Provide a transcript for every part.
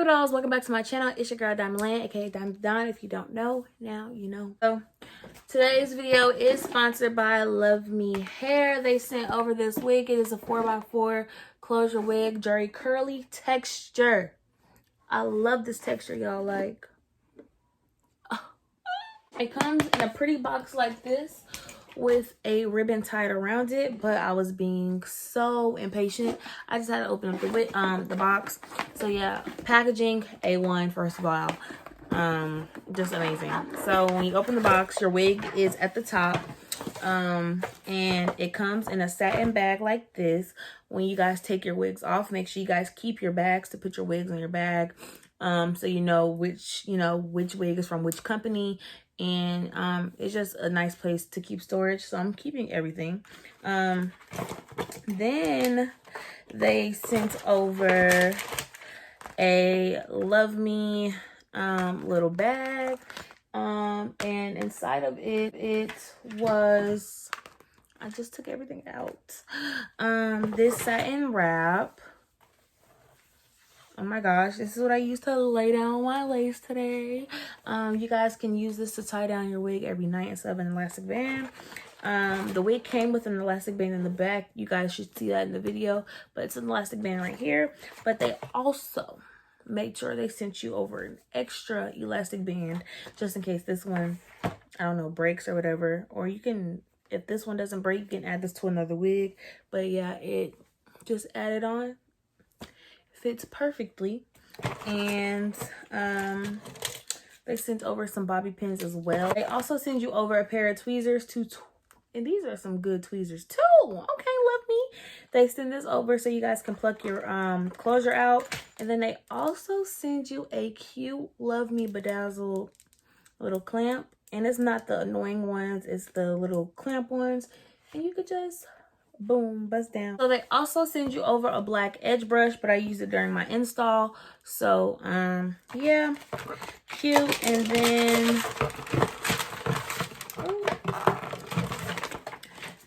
baby dolls, welcome back to my channel. It's your girl Diamond Land, aka Diamond Don. If you don't know, now you know. So today's video is sponsored by Love Me Hair. They sent over this wig. It is a 4x4 closure wig, Jerry curly texture. I love this texture, y'all. Like, it comes in a pretty box like this with a ribbon tied around it, but I was being so impatient. I just had to open up the box. So yeah, packaging A1, first of all. Just amazing. So when you open the box, your wig is at the top. And it comes in a satin bag like this. When you guys take your wigs off, make sure you guys keep your bags to put your wigs in your bag. So you know which wig is from which company. And it's just a nice place to keep storage, so I'm keeping everything. Then they sent over a Love Me little bag, and inside of it was, I just took everything out, this satin wrap. Oh my gosh, this is what I used to lay down my lace today. You guys can use this to tie down your wig every night instead of an elastic band. The wig came with an elastic band in the back. You guys should see that in the video, but it's an elastic band right here. But they also made sure they sent you over an extra elastic band just in case this one, I don't know, breaks or whatever. Or you can, if this one doesn't break, you can add this to another wig. But yeah, it just added on. Fits perfectly. And they sent over some bobby pins as well. They also send you over a pair of tweezers and these are some good tweezers too. Okay, Love Me. They send this over so you guys can pluck your closure out. And then they also send you a cute Love Me bedazzled little clamp. And it's not the annoying ones, it's the little clamp ones. And you could just boom, bust down. So they also send you over a black edge brush, but I used it during my install. So yeah, cute. And then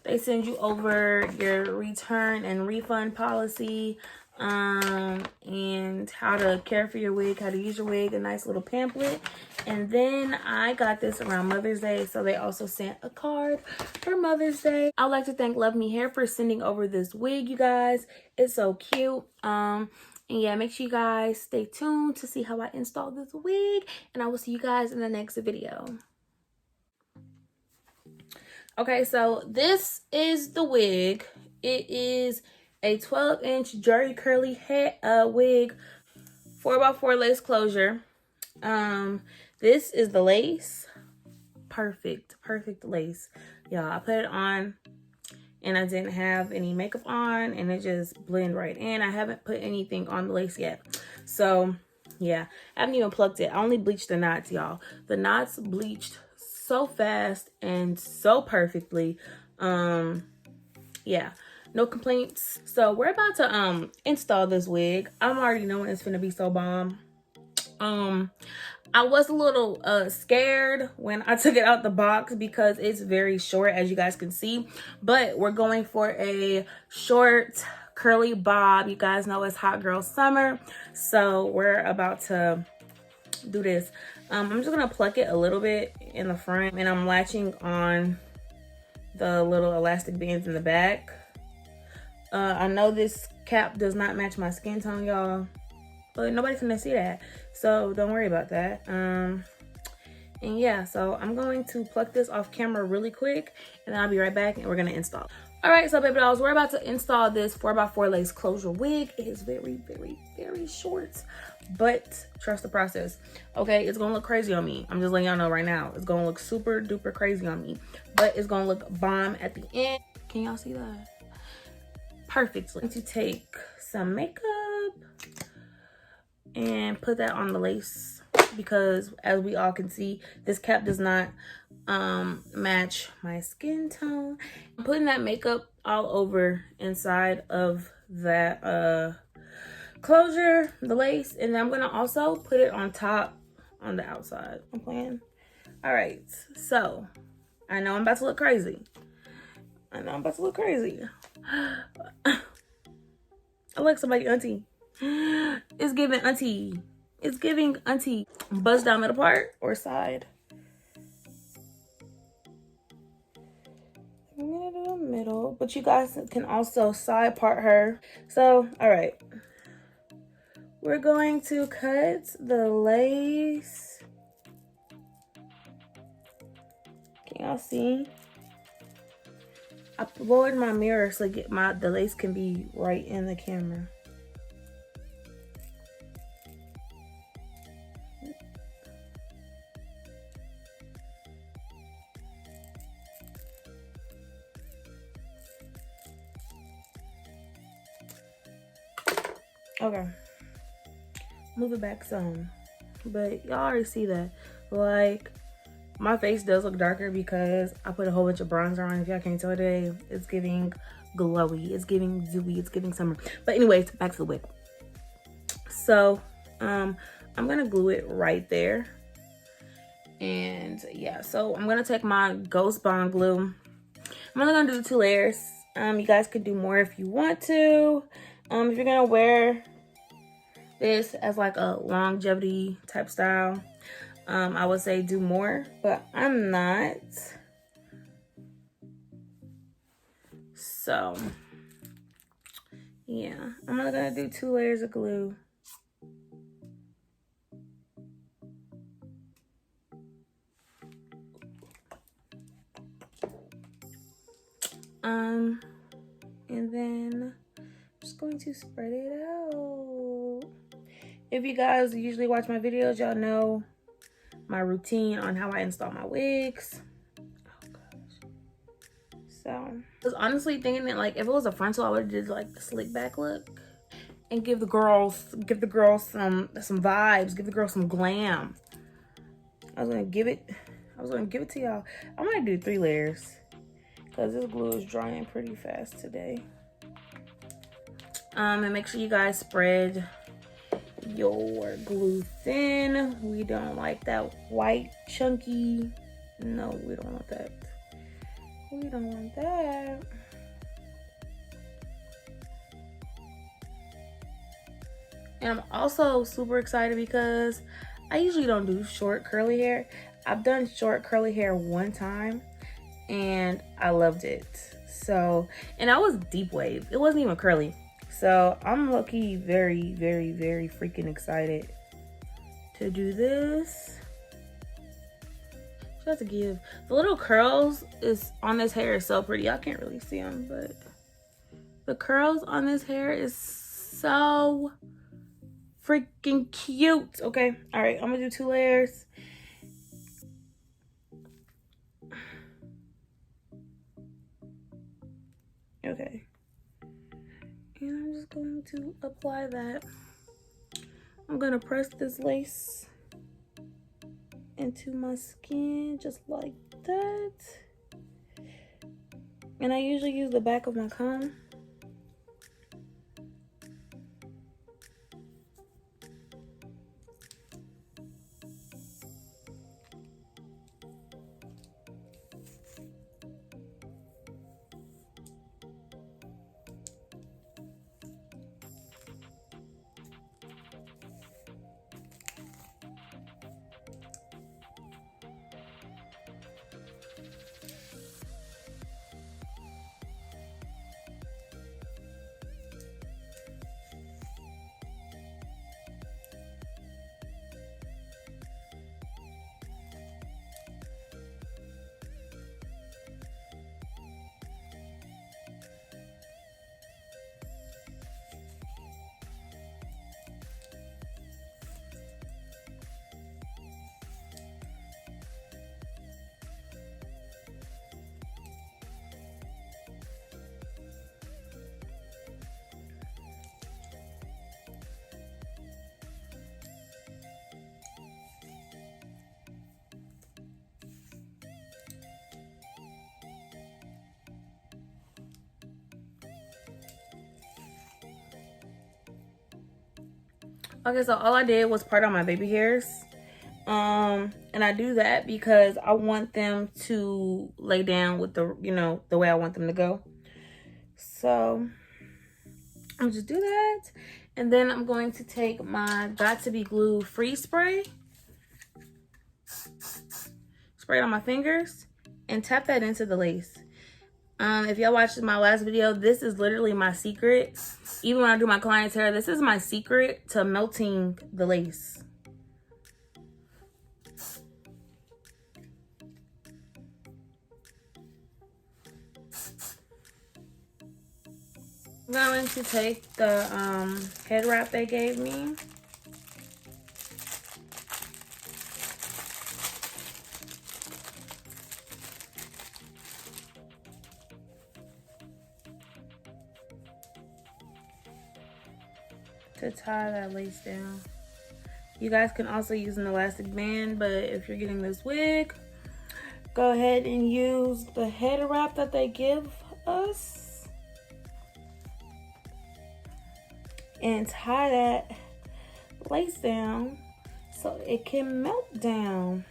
they send you over your return and refund policy, and how to care for your wig, how to use your wig, a nice little pamphlet. And then I got this around Mother's Day, so they also sent a card for Mother's Day. I'd like to thank Love Me Hair for sending over this wig, you guys. It's so cute. And yeah, make sure you guys stay tuned to see how I install this wig, and I will see you guys in the next video. Okay, so this is the wig. It is a 12-inch Jerry curly head wig, 4x4 lace closure. This is the lace. Perfect lace. Y'all, I put it on and I didn't have any makeup on and it just blended right in. I haven't put anything on the lace yet. So yeah, I haven't even plucked it. I only bleached the knots, y'all. The knots bleached so fast and so perfectly. Yeah, no complaints. So we're about to install this wig. I'm already knowing it's gonna be so bomb. I was a little scared when I took it out the box because it's very short, as you guys can see, but we're going for a short curly bob. You guys know it's hot girl summer, so we're about to do this. I'm just gonna pluck it a little bit in the front, and I'm latching on the little elastic bands in the back. I know this cap does not match my skin tone, y'all, but nobody's gonna see that, so don't worry about that. And yeah, so I'm going to pluck this off camera really quick, and then I'll be right back and we're gonna install. All right, so baby dolls, we're about to install this 4x4 lace closure wig. It is very short, but trust the process. Okay, it's gonna look crazy on me. I'm just letting y'all know right now. It's gonna look super duper crazy on me, but it's gonna look bomb at the end. Can y'all see that? Perfectly. I'm going to take some makeup and put that on the lace because, as we all can see, this cap does not match my skin tone. I'm putting that makeup all over inside of that closure, the lace, and then I'm gonna also put it on top on the outside. I'm playing. All right, so I know I'm about to look crazy. I look somebody auntie. It's giving auntie. It's giving auntie. Buzz down middle part or side. I'm gonna do a middle, but you guys can also side part her. So, all right. We're going to cut the lace. Can y'all see? I lowered my mirror so the lace can be right in the camera. Okay. Move it back some. But y'all already see that. Like, my face does look darker because I put a whole bunch of bronzer on. If y'all can't tell today, it's giving glowy. It's giving dewy. It's giving summer. But anyways, back to the wig. So, I'm going to glue it right there. And yeah, so I'm going to take my Ghost Bond glue. I'm only going to do 2 layers. You guys could do more if you want to. If you're going to wear this as like a longevity type style, I would say do more, but I'm not. So yeah, I'm only gonna do 2 layers of glue. And then I'm just going to spread it out. If you guys usually watch my videos, y'all know my routine on how I install my wigs. Oh gosh. So I was honestly thinking that like if it was a frontal, I would have did like the slick back look and give the girls some vibes, give the girls some glam. I was gonna give it to y'all. I'm gonna do 3 layers because this glue is drying pretty fast today. And make sure you guys spread your glue thin. We don't like that white chunky. No, we don't want that. We don't want that. And I'm also super excited because I usually don't do short curly hair. I've done short curly hair one time and I loved it. So, and I was deep wave. It wasn't even curly. So I'm low-key very, very, very freaking excited to do this. Just have to give the little curls is on this hair is so pretty. I can't really see them, but the curls on this hair is so freaking cute. Okay, all right, I'm gonna do 2 layers. Okay, and I'm just going to apply that. I'm gonna press this lace into my skin just like that. And I usually use the back of my comb. Okay, so all I did was part on my baby hairs. And I do that because I want them to lay down with the, you know, the way I want them to go. So I'll just do that. And then I'm going to take my Got2b Glue Freeze Spray, spray it on my fingers, and tap that into the lace. If y'all watched my last video, this is literally my secret. Even when I do my client's hair, this is my secret to melting the lace. I'm going to take the head wrap they gave me. To tie that lace down. You guys can also use an elastic band, but if you're getting this wig, go ahead and use the head wrap that they give us and tie that lace down so it can melt down.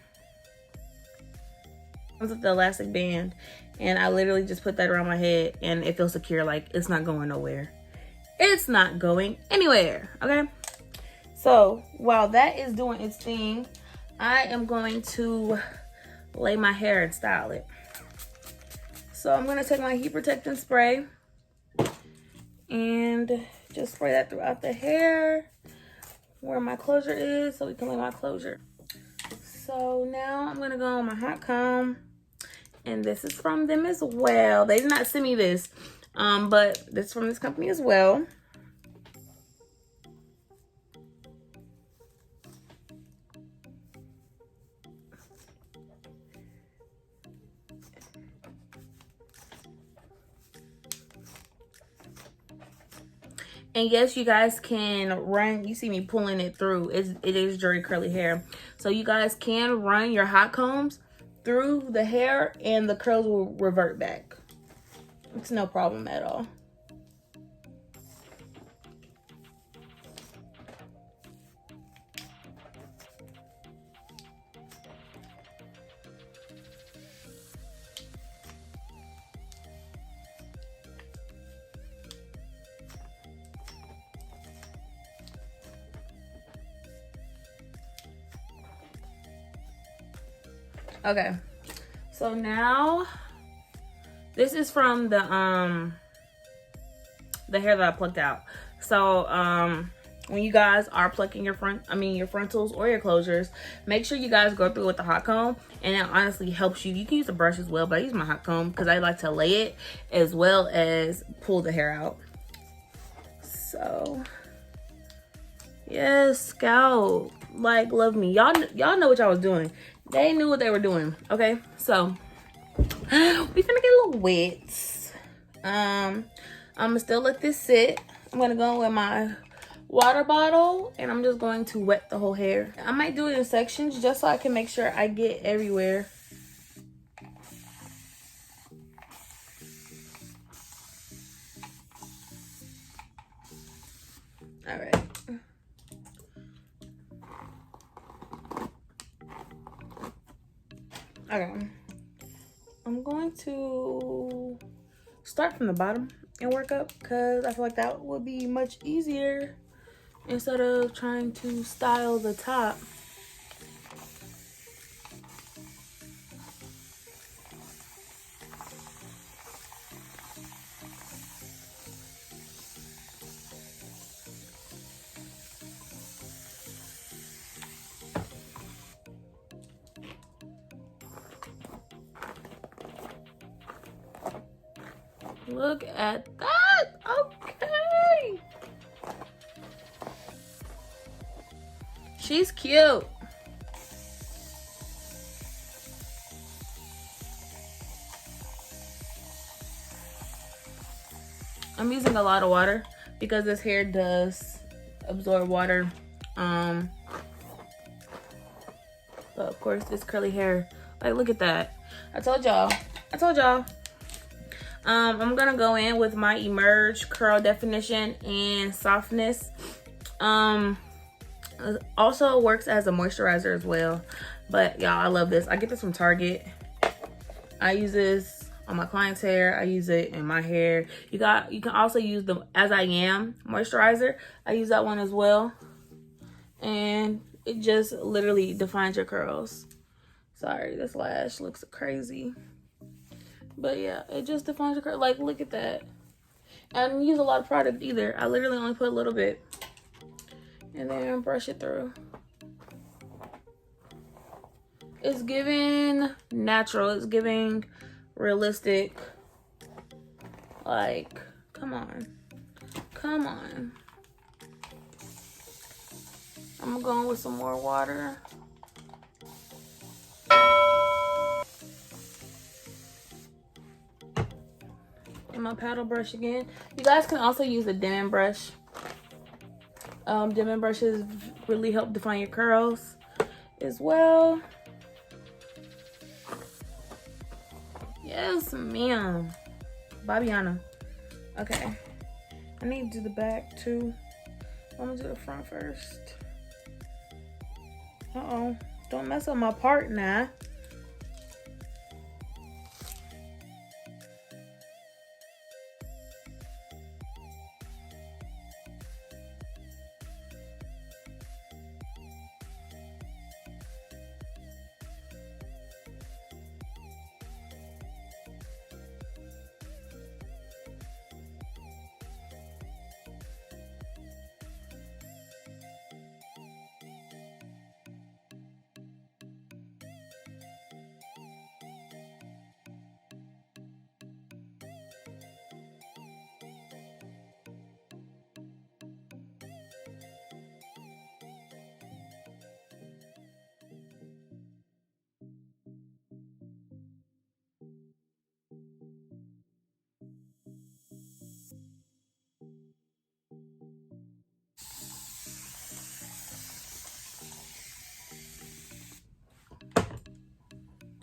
Comes with the elastic band, and I literally just put that around my head and it feels secure, like it's not going nowhere. It's not going anywhere, okay? So while that is doing its thing, I am going to lay my hair and style it. So I'm gonna take my heat protectant spray and just spray that throughout the hair where my closure is so we can lay my closure. So now I'm gonna go on my hot comb, and this is from them as well. They did not send me this. But this is from this company as well. And yes, you guys can run, you see me pulling it through. It is very curly hair. So you guys can run your hot combs through the hair and the curls will revert back. It's no problem at all. Okay, so now this is from the hair that I plucked out. So when you guys are plucking your frontals or your closures, make sure you guys go through with the hot comb, and it honestly helps you. You can use a brush as well, but I use my hot comb because I like to lay it as well as pull the hair out. So yes, scalp, like, love me. Y'all know what y'all was doing. They knew what they were doing. Okay, so we finna get a little wet. I'm gonna still let this sit. I'm gonna go with my water bottle and I'm just going to wet the whole hair. I might do it in sections just so I can make sure I get everywhere. All right. Okay, I'm going to start from the bottom and work up because I feel like that would be much easier instead of trying to style the top. Look at that. Okay. She's cute. I'm using a lot of water because this hair does absorb water. But of course, this curly hair, like, look at that. I told y'all. I'm gonna go in with my Emerge Curl Definition and Softness. Also works as a moisturizer as well. But y'all, I love this. I get this from Target. I use this on my client's hair. I use it in my hair. You can also use the As I Am moisturizer. I use that one as well. And it just literally defines your curls. Sorry, this lash looks crazy. But yeah, it just defines your curl. Like, look at that. I didn't use a lot of product either. I literally only put a little bit. And then brush it through. It's giving natural. It's giving realistic. Like, come on. Come on. I'm going with some more water. And my paddle brush again. You guys can also use a Denman brush. Denman brushes really help define your curls as well. Yes, ma'am. Babiana. Okay. I need to do the back too. I'm gonna do the front first. Uh-oh. Don't mess up my part now.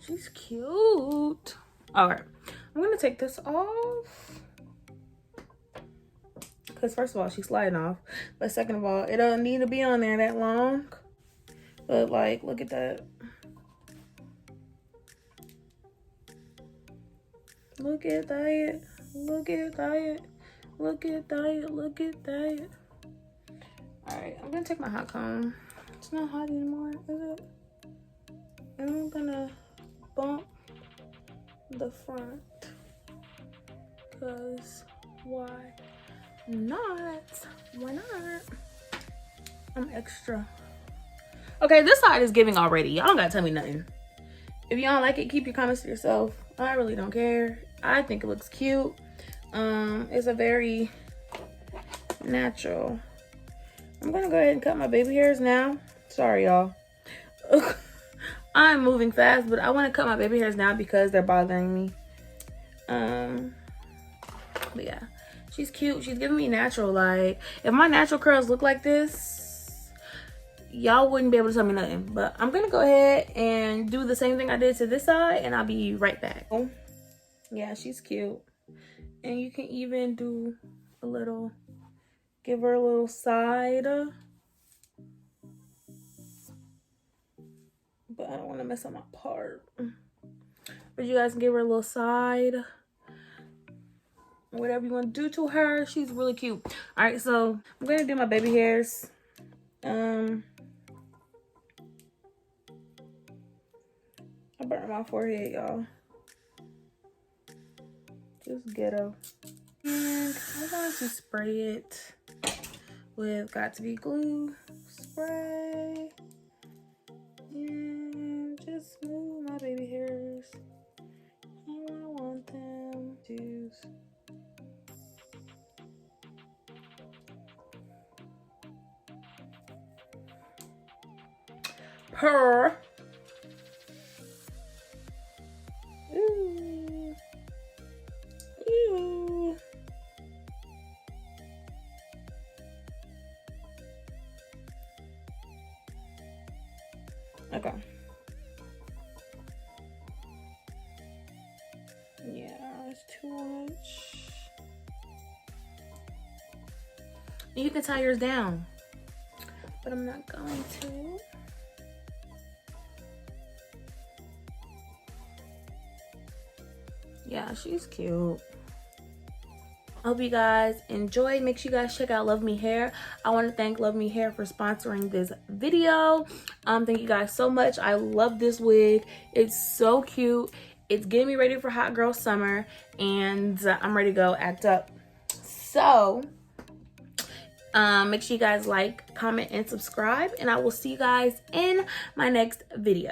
She's cute. All right, I'm gonna take this off because first of all, she's sliding off. But second of all, it doesn't need to be on there that long. But like, look at that. Look at that. Look at that. Look at that. Look at that. All right, I'm gonna take my hot comb. It's not hot anymore, is it? And I'm gonna bump the front, because why not? Why not? I'm extra. Okay, this side is giving already. Y'all don't gotta tell me nothing. If you don't like it, keep your comments to yourself. I really don't care. I think it looks cute. It's a very natural. I'm gonna go ahead and cut my baby hairs now. Sorry, y'all. I'm moving fast, but I want to cut my baby hairs now because they're bothering me. But yeah, she's cute. She's giving me natural. Like, if my natural curls look like this, y'all wouldn't be able to tell me nothing. But I'm gonna go ahead and do the same thing I did to this side, and I'll be right back. Oh, yeah, she's cute. And you can even do a little, give her a little side. But I don't want to mess up my part. But you guys can give her a little side. Whatever you want to do to her. She's really cute. Alright, so I'm going to do my baby hairs. I burnt my forehead, y'all. Just ghetto. And I'm going to spray it with Got2b glue spray. And just smooth my baby hairs how I want them to. Purr. Ooh. Ooh. Okay. Yeah, it's too much. You can tie yours down, but I'm not going to. Yeah, she's cute. Hope you guys enjoy. Make sure you guys check out Love Me Hair. I want to thank Love Me Hair for sponsoring this video. Thank you guys so much. I love this wig. It's so cute. It's getting me ready for hot girl summer, and I'm ready to go act up. So make sure you guys like, comment, and subscribe, and I will see you guys in my next video.